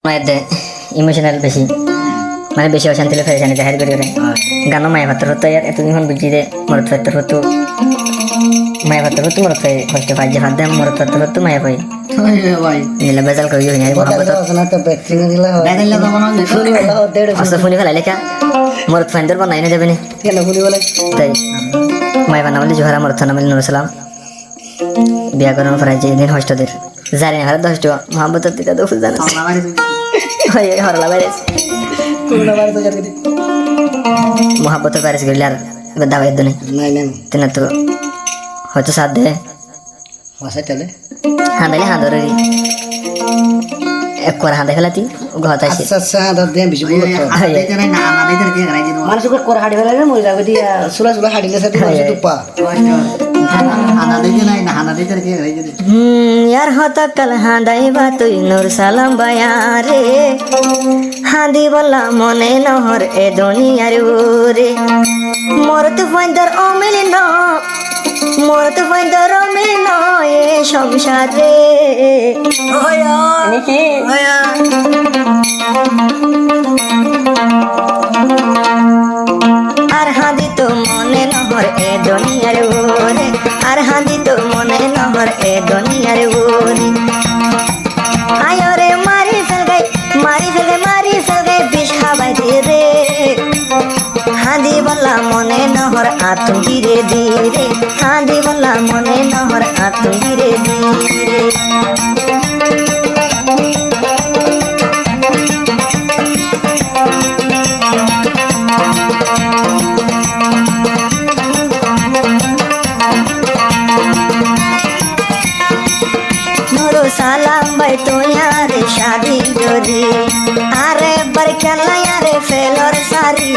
মায়ের ইমোশনাল বেশি মানে বেশি অশান্তি ফেরেশানি জাহির করে গানো মায়া ভাতর হতো ইয়ার এতদিন বুঝি যে মরত ভাতর হতো মায়া ভাতর হতো মরত ভাই কষ্ট পাই যে ভাত মরত ভাতর হতো মায়া ভাই নিলে বেজাল করি হই নাই মহাবত আচ্ছা ফুনি ফেলাই লেখা মরত ফাইন্দর বানাই না যাবে না তাই মায়া বানা বলে জোহারা মরত নাম নুর সালাম বিয়া করানোর পর যে দিন হস্টদের জানি না হারে 10 টাকা মহাবতের দিকে তো ফুল জানা হরলা বাইরে মহাবতের বাইরে গেলে আর দাওয়াই দনে তেনা তো হয়তো সাথ দে হাঁদাইলে হাঁদরে এক করে হাঁদাই ফেলাতি ঘর আসে মানুষকে করে হাঁটি ফেলালে মরে যাবে দিয়া সুলা সুলা হাঁটিলে সাথে টুপা यार होता कल हांदाई बातुई नूर सालाम बयारे हांदी बोला मने नहर ए दुनियार रे मोर तु फाइंदर अमिल न मोर तु फाइंदर अमिल न ए संसार रे ओया निकी ओया আর হাঁদি তো মনে নহর এ দুনিয়ার ওরে আর হাঁদি তো মনে নহর এ দুনিয়ার ওরে আয়রে মারি ফেল গাই বিষ খাবাই দে রে হাঁদি বলা মনে নহর আতুম ধীরে ধীরে হাঁদি বলা মনে নহর আতুম ধীরে ধীরে সালাম ভাই তো यारे शादी जोरी আরে বরকলা यारे ফেলর সারি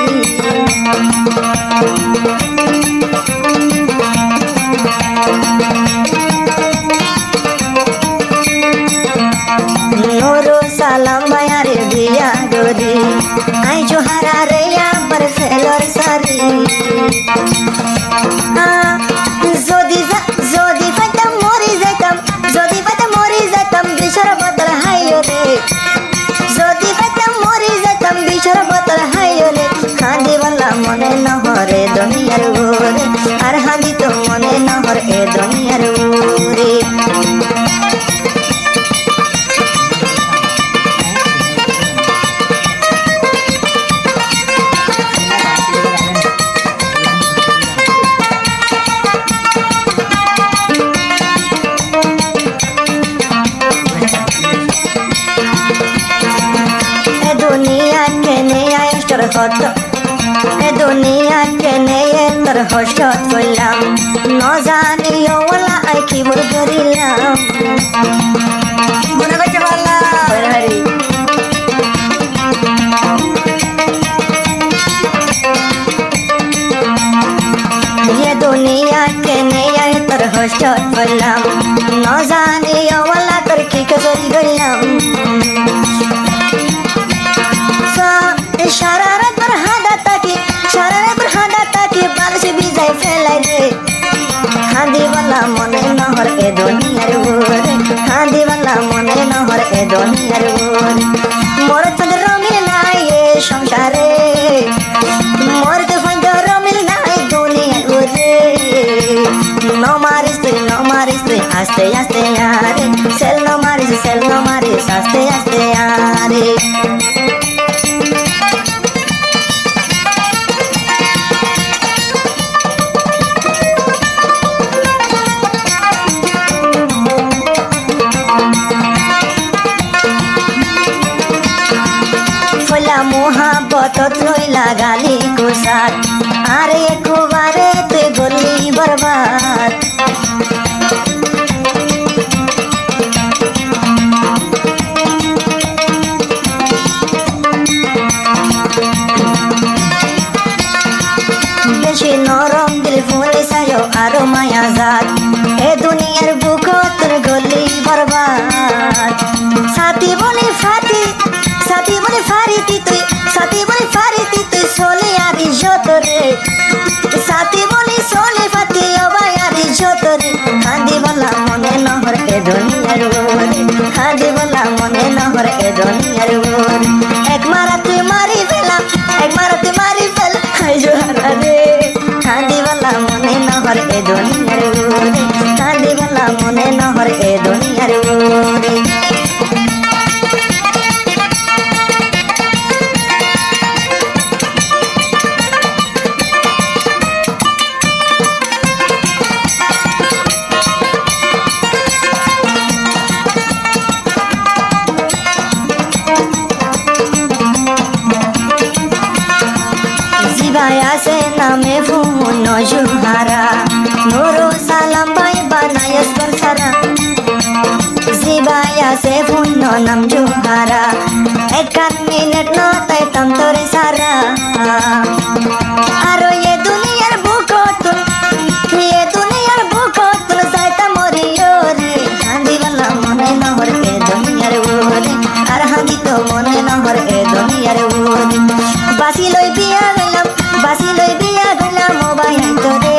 নোরো সালাম ভাই আরে বিয়া जोरी আই জোহারা রে আবার ফেলর সারি যদি যদি ফাইতাম মরি যাইতাম যদি ফাইতাম মরি যাইতাম বিছার বদল হাইও রে যদি ফাইতাম মরি যাইতাম বিছার বদল হাইও রে হাঁদি বলা মনে নহরে দুনিয়ার ওরে আর হাঁদি তো মনে নহর এ দুনিয়ার ওরে দুনিয়া কেনে তোর হস্ত করলাম ন জানিও ওলা আই কি বল করিলাম মনে করতে পারলাম দুনিয়া কেনে তোর হস্ত করলাম ন জানিও ওলা তোর কি করি করলাম সারা রাত ভর হাঁদা তাকি বালিশ ভিজাই ফেলাই রে হাঁদি বলা মনে নহর এ দুনিয়ার ওরে হাঁদি বলা মনে নহর এ দুনিয়ার ওরে মোর তোদের রমিল নাই এ সংসারে মোর তো ফাইদার রমিল নাই দুনিয়ার ওরে নমারিস তুই আস্তে আস্তে আরে সেল নমারিস আস্তে আস্তে আরে মোহাবতত লইলা গালি কুসাত আরে একবারে তুই গলি বরবাদ বেশি নরম দিল ফুলে সায়ো আরো মায়া জাত এ দুনিয়ার বুকত তোর গলি বরবাদ সাথী বলে ফারিতি তুই সোলে আরি যতরে সাথী বলি সোলে ফাতি অবাই আরি যতরে হাঁদি বলা মনে নহর এ দুনিয়ার ওরে হাঁদি বলা মনে নহর এ দুনিয়ার ওরে এক মারাতে মারি ফেলাম এক মারাতে মারি ফেলাম হাই জোহারা রে কান্দিবালা মনে নহর এ দুনিয়ার ওরে কান্দিবালা মনে নহর এ দুনিয়ার ওরে জিবায়া সে নামে ফুন জুহারা নুরু সালাম ভাই বানায়স কর সারা জিবায়া সে ফুন নাম জুহারা এক মিনিট ন তাই তম তোরে সারা আর এ দুনিয়ার বুকতুন এ দুনিয়ার বুকতুন সাইতা মরিও রে কান্দিবালা মনে নহর এ দুনিয়ার ওরে আর হাঁদি তো মনে নহর এ দুনিয়ার ওরে বাসি লই বিয়া গেলাম বাসি লই বিয়া গেলাম মোবাই তোরে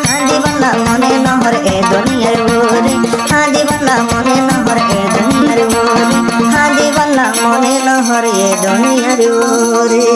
কান্দিবালা মনে নহর এ দুনিয়ার ওরে কান্দিবালা মনে নহর এ দুনিয়ার ওরে কান্দিবালা মনে নহর এ দুনিয়ার ওরে